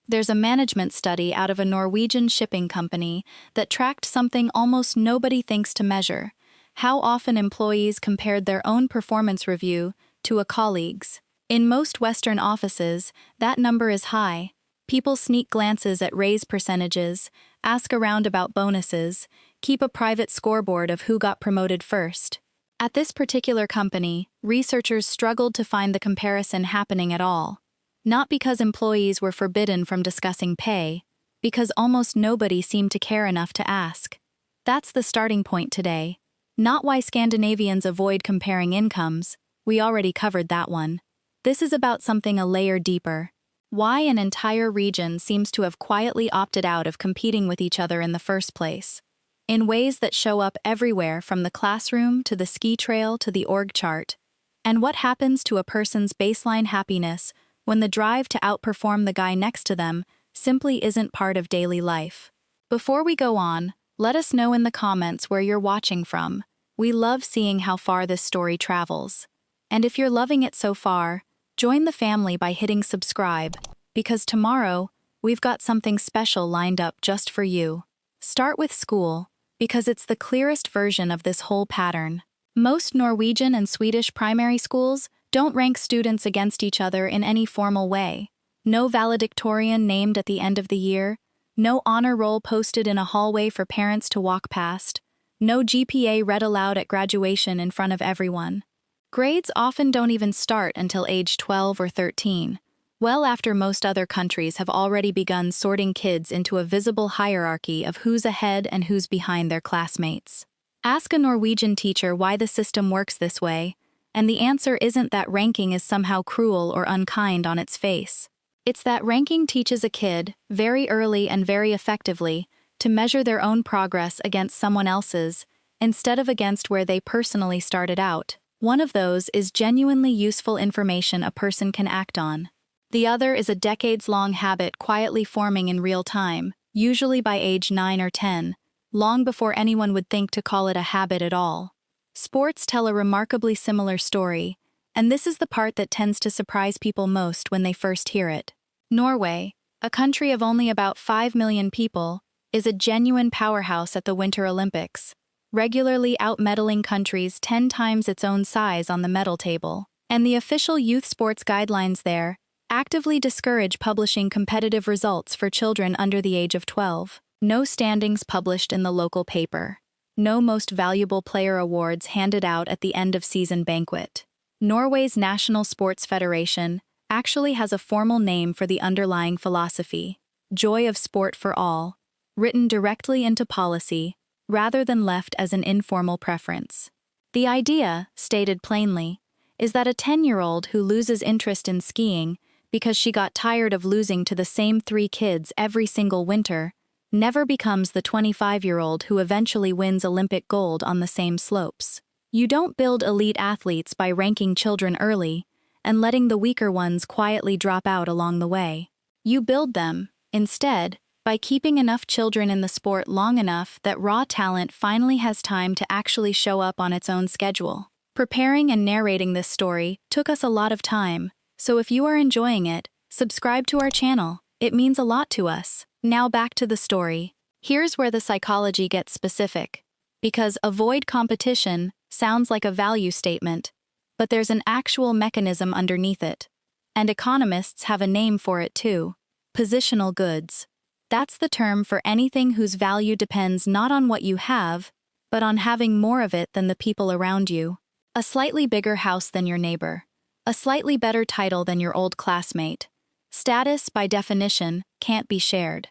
There's a management study out of a Norwegian shipping company that tracked something almost nobody thinks to measure: how often employees compared their own performance review to a colleague's. In most Western offices, that number is high. People sneak glances at raise percentages, ask around about bonuses, keep a private scoreboard of who got promoted first. At this particular company, researchers struggled to find the comparison happening at all. Not because employees were forbidden from discussing pay, because almost nobody seemed to care enough to ask. That's the starting point today. Not why Scandinavians avoid comparing incomes, we already covered that one. This is about something a layer deeper. Why an entire region seems to have quietly opted out of competing with each other in the first place. In ways that show up everywhere, from the classroom to the ski trail to the org chart. And what happens to a person's baseline happiness when the drive to outperform the guy next to them simply isn't part of daily life. Before we go on, let us know in the comments where you're watching from. We love seeing how far this story travels. And if you're loving it so far, join the family by hitting subscribe, because tomorrow, we've got something special lined up just for you. Start with school, because it's the clearest version of this whole pattern. Most Norwegian and Swedish primary schools don't rank students against each other in any formal way. No valedictorian named at the end of the year, no honor roll posted in a hallway for parents to walk past, no GPA read aloud at graduation in front of everyone. Grades often don't even start until age 12 or 13, well after most other countries have already begun sorting kids into a visible hierarchy of who's ahead and who's behind their classmates. Ask a Norwegian teacher why the system works this way, and the answer isn't that ranking is somehow cruel or unkind on its face. It's that ranking teaches a kid, very early and very effectively, to measure their own progress against someone else's, instead of against where they personally started out. One of those is genuinely useful information a person can act on. The other is a decades-long habit quietly forming in real time, usually by age 9 or 10, long before anyone would think to call it a habit at all. Sports tell a remarkably similar story, and this is the part that tends to surprise people most when they first hear it. Norway, a country of only about 5 million people, is a genuine powerhouse at the Winter Olympics, regularly out-medaling countries 10 times its own size on the medal table. And the official youth sports guidelines there actively discourage publishing competitive results for children under the age of 12. No standings published in the local paper. No most valuable player awards handed out at the end of season banquet. Norway's National Sports Federation actually has a formal name for the underlying philosophy: joy of sport for all, written directly into policy, rather than left as an informal preference. The idea, stated plainly, is that a 10-year-old who loses interest in skiing because she got tired of losing to the same 3 kids every single winter never becomes the 25-year-old who eventually wins Olympic gold on the same slopes. You don't build elite athletes by ranking children early and letting the weaker ones quietly drop out along the way. You build them, instead, by keeping enough children in the sport long enough that raw talent finally has time to actually show up on its own schedule. Preparing and narrating this story took us a lot of time, so if you are enjoying it, subscribe to our channel. It means a lot to us. Now back to the story. Here's where the psychology gets specific. Because avoid competition sounds like a value statement, but there's an actual mechanism underneath it. And economists have a name for it too: positional goods. That's the term for anything whose value depends not on what you have, but on having more of it than the people around you. A slightly bigger house than your neighbor. A slightly better title than your old classmate. Status, by definition, can't be shared.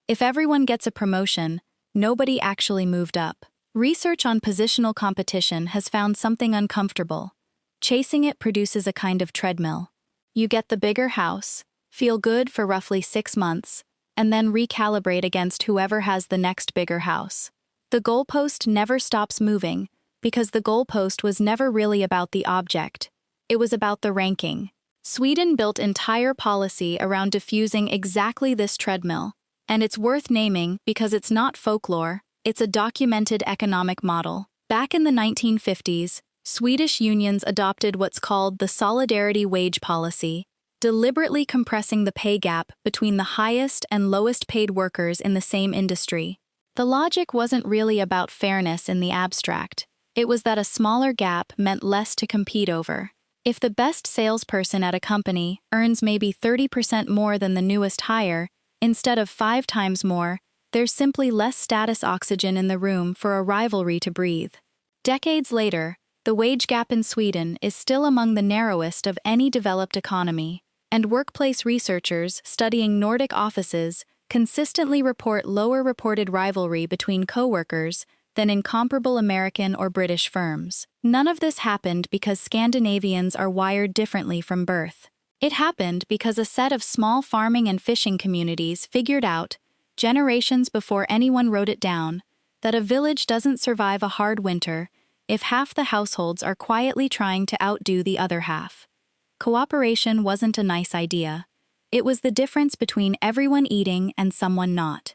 If everyone gets a promotion, nobody actually moved up. Research on positional competition has found something uncomfortable. Chasing it produces a kind of treadmill. You get the bigger house, feel good for roughly 6 months, and then recalibrate against whoever has the next bigger house. The goalpost never stops moving, because the goalpost was never really about the object. It was about the ranking. Sweden built entire policy around diffusing exactly this treadmill, and it's worth naming because it's not folklore, it's a documented economic model. Back in the 1950s, Swedish unions adopted what's called the solidarity wage policy, deliberately compressing the pay gap between the highest and lowest paid workers in the same industry. The logic wasn't really about fairness in the abstract. It was that a smaller gap meant less to compete over. If the best salesperson at a company earns maybe 30% more than the newest hire, instead of 5 times more, there's simply less status oxygen in the room for a rivalry to breathe. Decades later, the wage gap in Sweden is still among the narrowest of any developed economy, and workplace researchers studying Nordic offices consistently report lower reported rivalry between coworkers than in comparable American or British firms. None of this happened because Scandinavians are wired differently from birth. It happened because a set of small farming and fishing communities figured out, generations before anyone wrote it down, that a village doesn't survive a hard winter if half the households are quietly trying to outdo the other half. Cooperation wasn't a nice idea. It was the difference between everyone eating and someone not.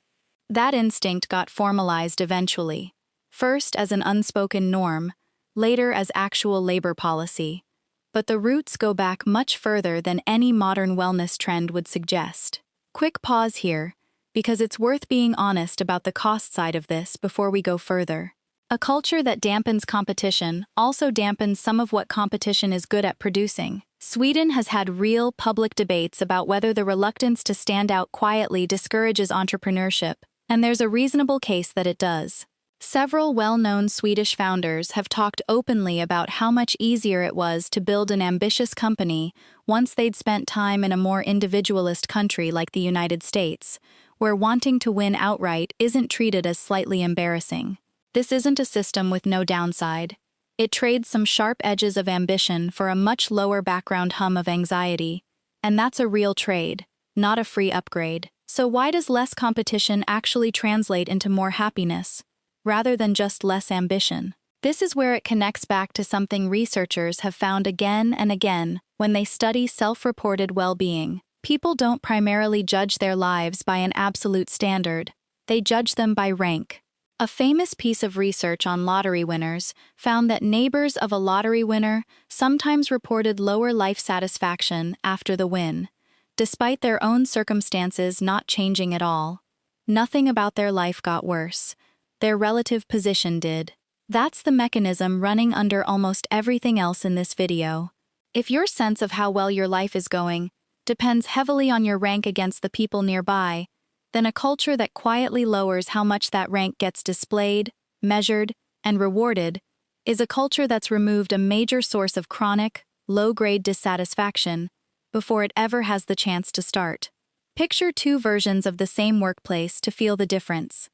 That instinct got formalized eventually, first as an unspoken norm, later as actual labor policy. But the roots go back much further than any modern wellness trend would suggest. Quick pause here, because it's worth being honest about the cost side of this before we go further. A culture that dampens competition also dampens some of what competition is good at producing. Sweden has had real public debates about whether the reluctance to stand out quietly discourages entrepreneurship, and there's a reasonable case that it does. Several well-known Swedish founders have talked openly about how much easier it was to build an ambitious company once they'd spent time in a more individualist country like the United States, where wanting to win outright isn't treated as slightly embarrassing. This isn't a system with no downside. It trades some sharp edges of ambition for a much lower background hum of anxiety, and that's a real trade, not a free upgrade. So why does less competition actually translate into more happiness, rather than just less ambition? This is where it connects back to something researchers have found again and again when they study self-reported well-being. People don't primarily judge their lives by an absolute standard. They judge them by rank. A famous piece of research on lottery winners found that neighbors of a lottery winner sometimes reported lower life satisfaction after the win, despite their own circumstances not changing at all. Nothing about their life got worse. Their relative position did. That's the mechanism running under almost everything else in this video. If your sense of how well your life is going depends heavily on your rank against the people nearby, then a culture that quietly lowers how much that rank gets displayed, measured, and rewarded is a culture that's removed a major source of chronic, low-grade dissatisfaction before it ever has the chance to start. Picture 2 versions of the same workplace to feel the difference.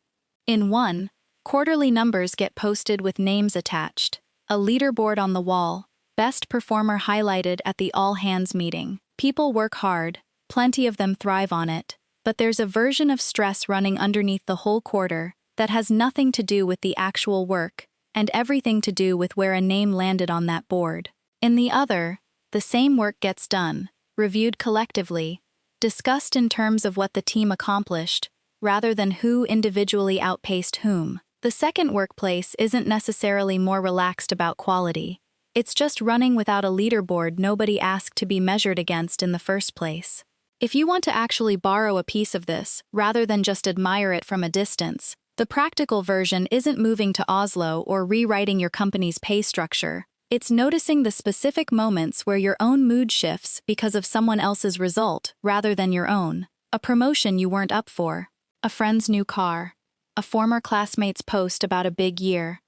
In one, quarterly numbers get posted with names attached, a leaderboard on the wall, best performer highlighted at the all-hands meeting. People work hard, plenty of them thrive on it, but there's a version of stress running underneath the whole quarter that has nothing to do with the actual work and everything to do with where a name landed on that board. In the other, the same work gets done, reviewed collectively, discussed in terms of what the team accomplished, rather than who individually outpaced whom. The second workplace isn't necessarily more relaxed about quality. It's just running without a leaderboard nobody asked to be measured against in the first place. If you want to actually borrow a piece of this, rather than just admire it from a distance, the practical version isn't moving to Oslo or rewriting your company's pay structure. It's noticing the specific moments where your own mood shifts because of someone else's result rather than your own. A promotion you weren't up for, a friend's new car, a former classmate's post about a big year.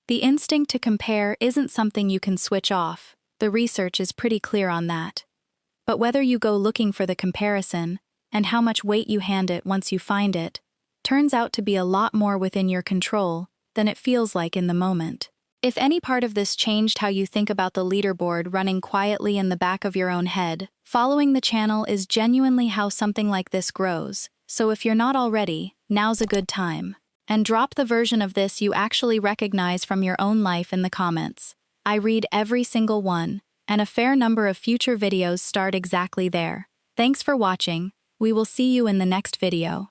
The instinct to compare isn't something you can switch off. The research is pretty clear on that. But whether you go looking for the comparison, and how much weight you hand it once you find it, turns out to be a lot more within your control than it feels like in the moment. If any part of this changed how you think about the leaderboard running quietly in the back of your own head, following the channel is genuinely how something like this grows. So if you're not already, now's a good time. And drop the version of this you actually recognize from your own life in the comments. I read every single one, and a fair number of future videos start exactly there. Thanks for watching. We will see you in the next video.